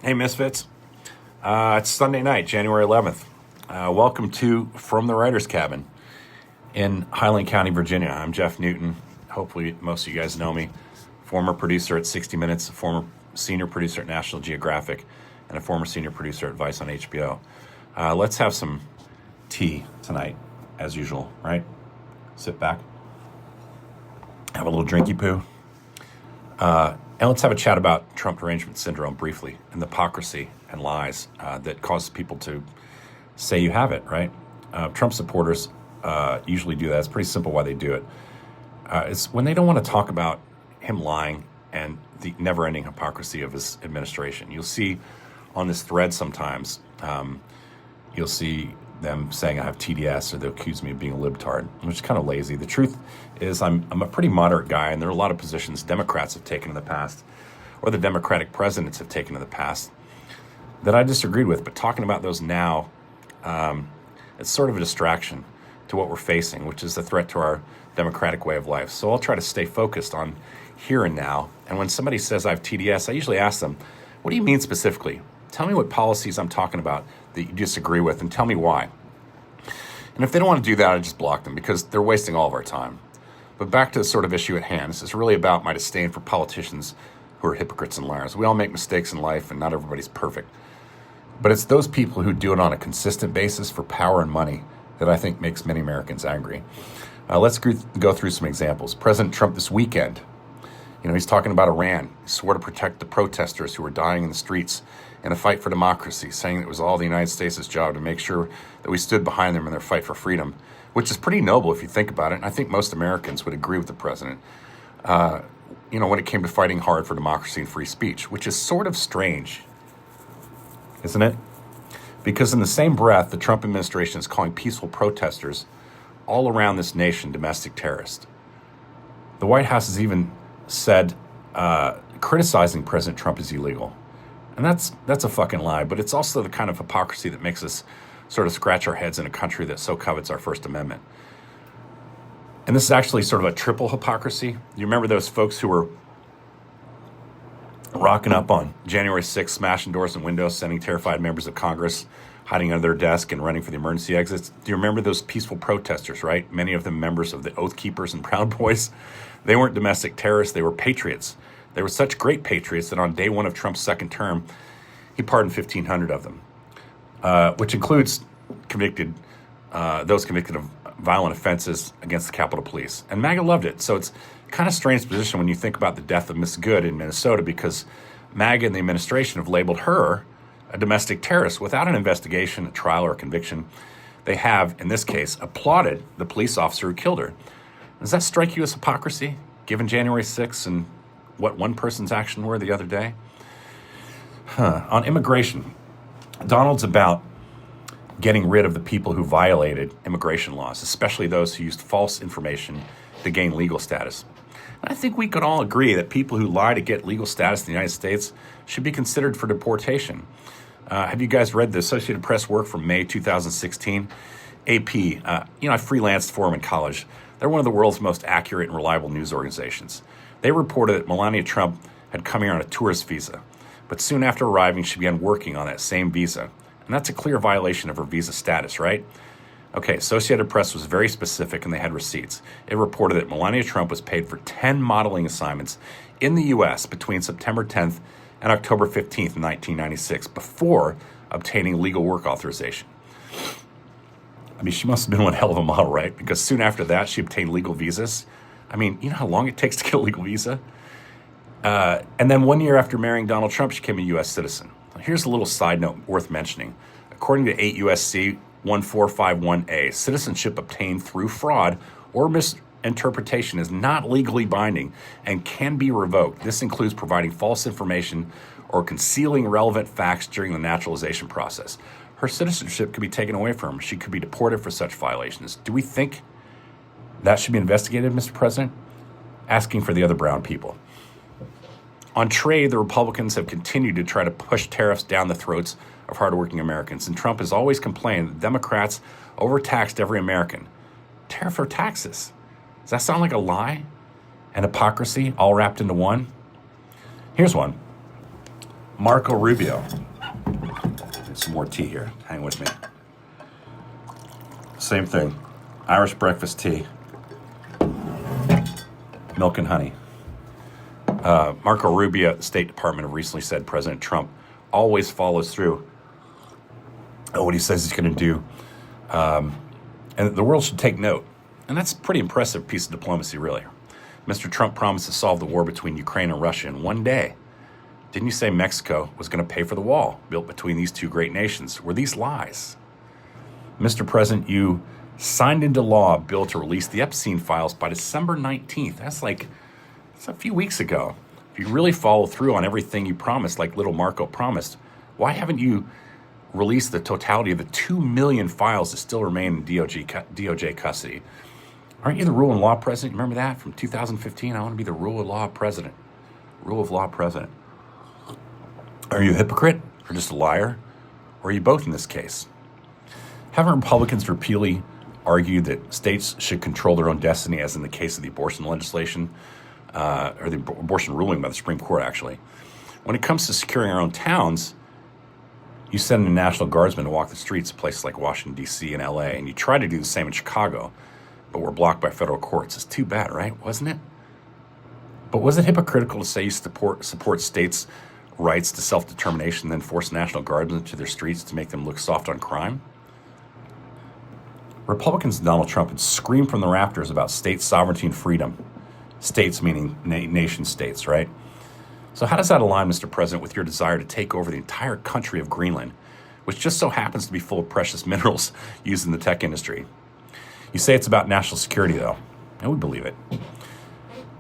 Hey, Misfits. It's Sunday night, January 11th. Welcome to From the Writer's Cabin in Highland County, Virginia. I'm Jeff Newton. Hopefully, most of you guys know me. Former producer at 60 Minutes, a former senior producer at National Geographic, and a former senior producer at Vice on HBO. Let's have some tea tonight, as usual, right? Sit back, have a little drinky poo. And let's have a chat about Trump Derangement Syndrome briefly and the hypocrisy and lies that causes people to say you have it, right? Trump supporters usually do that. It's pretty simple why they do it. It's when they don't want to talk about him lying and the never-ending hypocrisy of his administration. You'll see on this thread sometimes, you'll see them saying I have TDS, or they'll accuse me of being a libtard, which is kind of lazy. The truth is I'm a pretty moderate guy, and there are a lot of positions Democrats have taken in the past, or the Democratic presidents have taken in the past, that I disagreed with. But talking about those now, it's sort of a distraction to what we're facing, which is a threat to our democratic way of life. So I'll try to stay focused on here and now. And when somebody says I have TDS, I usually ask them, what do you mean specifically? Tell me what policies I'm talking about that you disagree with, and tell me why. And if they don't want to do that, I just block them because they're wasting all of our time. But back to the sort of issue at hand. This is really about my disdain for politicians who are hypocrites and liars. We all make mistakes in life, and not everybody's perfect. But it's those people who do it on a consistent basis for power and money that I think makes many Americans angry. Let's go through some examples. President Trump this weekend, he's talking about Iran. He swore to protect the protesters who were dying in the streets in a fight for democracy, saying it was all the United States' job to make sure that we stood behind them in their fight for freedom, which is pretty noble if you think about it. And I think most Americans would agree with the president, when it came to fighting hard for democracy and free speech, which is sort of strange, isn't it? Because in the same breath, the Trump administration is calling peaceful protesters all around this nation domestic terrorists. The White House has even said criticizing President Trump is illegal. And that's a fucking lie, but it's also the kind of hypocrisy that makes us sort of scratch our heads in a country that so covets our First Amendment. And this is actually sort of a triple hypocrisy. You remember those folks who were rocking up on January 6th, smashing doors and windows, sending terrified members of Congress hiding under their desk and running for the emergency exits? Do you remember those peaceful protesters, right? Many of them members of the Oath Keepers and Proud Boys. They weren't domestic terrorists, they were patriots. They were such great patriots that on day one of Trump's second term, he pardoned 1,500 of them, which includes those convicted of violent offenses against the Capitol Police. And MAGA loved it. So it's kind of a strange position when you think about the death of Miss Good in Minnesota, because MAGA and the administration have labeled her a domestic terrorist without an investigation, a trial, or a conviction. They have, in this case, applauded the police officer who killed her. Does that strike you as hypocrisy, given January 6th and what one person's action were the other day? On immigration, Donald's about getting rid of the people who violated immigration laws, especially those who used false information to gain legal status. And I think we could all agree that people who lie to get legal status in the United States should be considered for deportation. Have you guys read the Associated Press work from May 2016? AP, I freelanced for them in college. They're one of the world's most accurate and reliable news organizations. They reported that Melania Trump had come here on a tourist visa, but soon after arriving, she began working on that same visa. And that's a clear violation of her visa status, right? Okay, Associated Press was very specific, and they had receipts. It reported that Melania Trump was paid for 10 modeling assignments in the U.S. between September 10th and October 15th, 1996, before obtaining legal work authorization. I mean, she must have been one hell of a model, right? Because soon after that, she obtained legal visas. I mean, you know how long it takes to get a legal visa? And then 1 year after marrying Donald Trump, she became a U.S. citizen. Here's a little side note worth mentioning. According to 8 U.S.C. 1451A, citizenship obtained through fraud or misinterpretation is not legally binding and can be revoked. This includes providing false information or concealing relevant facts during the naturalization process. Her citizenship could be taken away from her. She could be deported for such violations. Do we think that should be investigated, Mr. President? Asking for the other brown people. On trade, the Republicans have continued to try to push tariffs down the throats of hardworking Americans, and Trump has always complained that Democrats overtaxed every American. Tariff or taxes? Does that sound like a lie and hypocrisy all wrapped into one? Here's one. Marco Rubio. Some more tea here. Hang with me. Same thing. Irish breakfast tea. Milk and honey. Marco Rubio at the State Department have recently said President Trump always follows through on what he says he's going to do. And the world should take note. And that's a pretty impressive piece of diplomacy, really. Mr. Trump promised to solve the war between Ukraine and Russia in one day. Didn't you say Mexico was going to pay for the wall built between these two great nations? Were these lies? Mr. President, you signed into law a bill to release the Epstein files by December 19th. That's a few weeks ago. If you really follow through on everything you promised, like little Marco promised, why haven't you released the totality of the 2 million files that still remain in DOJ custody? Aren't you the rule of law president? Remember that from 2015? I want to be the rule of law president. Rule of law president. Are you a hypocrite or just a liar? Or are you both in this case? Haven't Republicans repeatedly argued that states should control their own destiny, as in the case of the abortion legislation, or the abortion ruling by the Supreme Court, actually? When it comes to securing our own towns, you send in National Guardsmen to walk the streets of places like Washington, D.C. and L.A., and you try to do the same in Chicago, but we're blocked by federal courts. It's too bad, right? Wasn't it? But was it hypocritical to say you support states' rights to self-determination, then force National Guardsmen to their streets to make them look soft on crime? Republicans and Donald Trump had screamed from the rafters about state sovereignty and freedom. States meaning nation states, right? So how does that align, Mr. President, with your desire to take over the entire country of Greenland, which just so happens to be full of precious minerals used in the tech industry? You say it's about national security, though, and we believe it.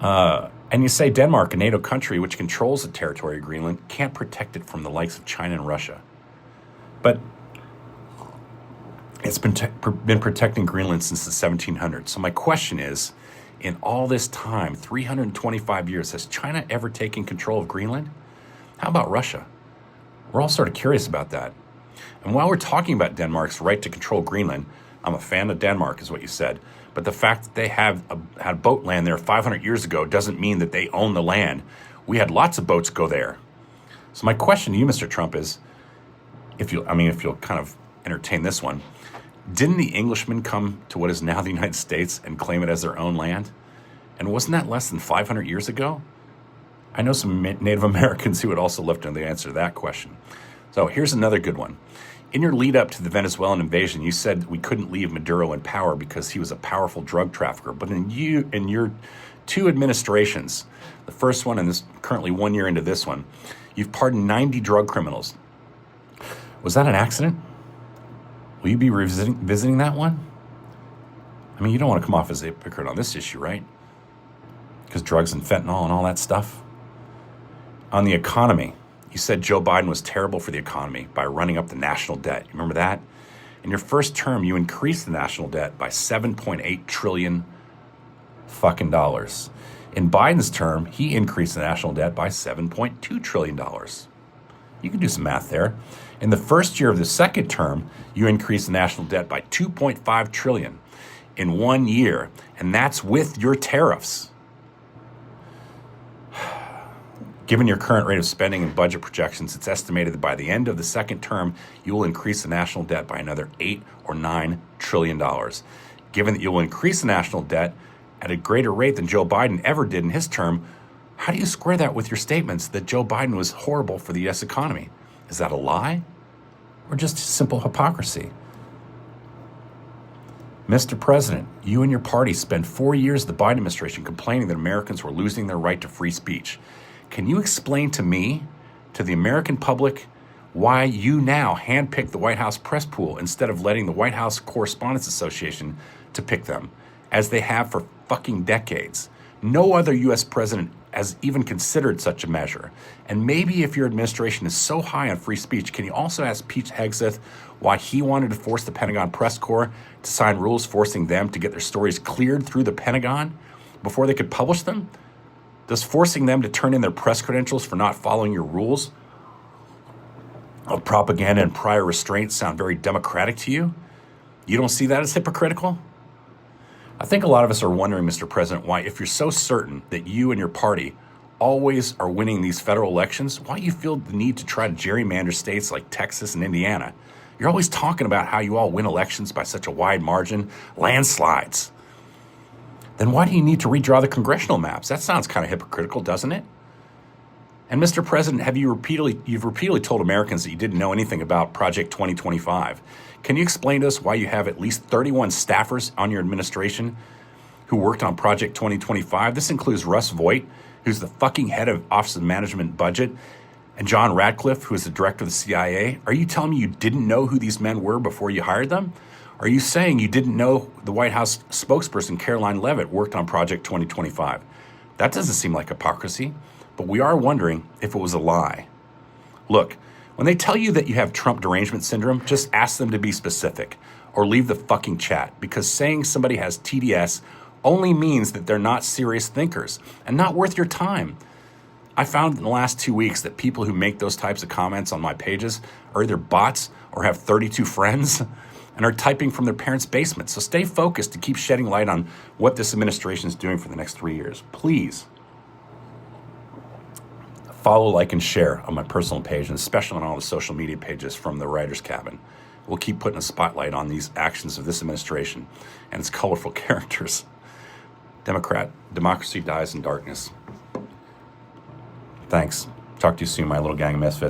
And you say Denmark, a NATO country which controls the territory of Greenland, can't protect it from the likes of China and Russia. But it's been protecting Greenland since the 1700s. So my question is, in all this time, 325 years, has China ever taken control of Greenland? How about Russia? We're all sort of curious about that. And while we're talking about Denmark's right to control Greenland, I'm a fan of Denmark, is what you said. But the fact that they had boat land there 500 years ago doesn't mean that they own the land. We had lots of boats go there. So my question to you, Mr. Trump, is, if you'll kind of entertain this one, didn't the Englishmen come to what is now the United States and claim it as their own land? And wasn't that less than 500 years ago? I know some Native Americans who would also love to know the answer to that question. So here's another good one. In your lead up to the Venezuelan invasion, you said we couldn't leave Maduro in power because he was a powerful drug trafficker. But in your two administrations, the first one and this currently 1 year into this one, you've pardoned 90 drug criminals. Was that an accident? Will you be visiting that one? I mean, you don't want to come off as a hypocrite on this issue, right? Because drugs and fentanyl and all that stuff. On the economy, you said Joe Biden was terrible for the economy by running up the national debt. You remember that? In your first term, you increased the national debt by $7.8 trillion fucking dollars. In Biden's term, he increased the national debt by $7.2 trillion. You can do some math there. In the first year of the second term, you increased the national debt by $2.5 trillion in 1 year, and that's with your tariffs. Given your current rate of spending and budget projections, it's estimated that by the end of the second term, you will increase the national debt by another $8 or $9 trillion. Given that you will increase the national debt at a greater rate than Joe Biden ever did in his term, how do you square that with your statements that Joe Biden was horrible for the U.S. economy? Is that a lie or just simple hypocrisy? Mr. President, you and your party spent 4 years of the Biden administration complaining that Americans were losing their right to free speech. Can you explain to me, to the American public, why you now handpick the White House press pool instead of letting the White House Correspondents Association to pick them, as they have for fucking decades? No other U.S. president has even considered such a measure. And maybe if your administration is so high on free speech, can you also ask Pete Hegseth why he wanted to force the Pentagon press corps to sign rules forcing them to get their stories cleared through the Pentagon before they could publish them? Does forcing them to turn in their press credentials for not following your rules of propaganda and prior restraint sound very democratic to you? You don't see that as hypocritical? I think a lot of us are wondering, Mr. President, why, if you're so certain that you and your party always are winning these federal elections, why do you feel the need to try to gerrymander states like Texas and Indiana? You're always talking about how you all win elections by such a wide margin, landslides. Then why do you need to redraw the congressional maps? That sounds kind of hypocritical, doesn't it? And Mr. President, you've repeatedly told Americans that you didn't know anything about Project 2025. Can you explain to us why you have at least 31 staffers on your administration who worked on Project 2025? This includes Russ Voigt, who's the fucking head of Office of Management and Budget, and John Radcliffe, who is the director of the CIA. Are you telling me you didn't know who these men were before you hired them? Are you saying you didn't know the White House spokesperson, Caroline Leavitt, worked on Project 2025? That doesn't seem like hypocrisy, but we are wondering if it was a lie. Look, when they tell you that you have Trump Derangement Syndrome, just ask them to be specific or leave the fucking chat, because saying somebody has TDS only means that they're not serious thinkers and not worth your time. I found in the last 2 weeks that people who make those types of comments on my pages are either bots or have 32 friends and are typing from their parents' basement. So stay focused to keep shedding light on what this administration is doing for the next 3 years. Please follow, like, and share on my personal page, and especially on all the social media pages from the Writer's Cabin. We'll keep putting a spotlight on these actions of this administration and its colorful characters. Democracy dies in darkness. Thanks. Talk to you soon, my little gang of misfits.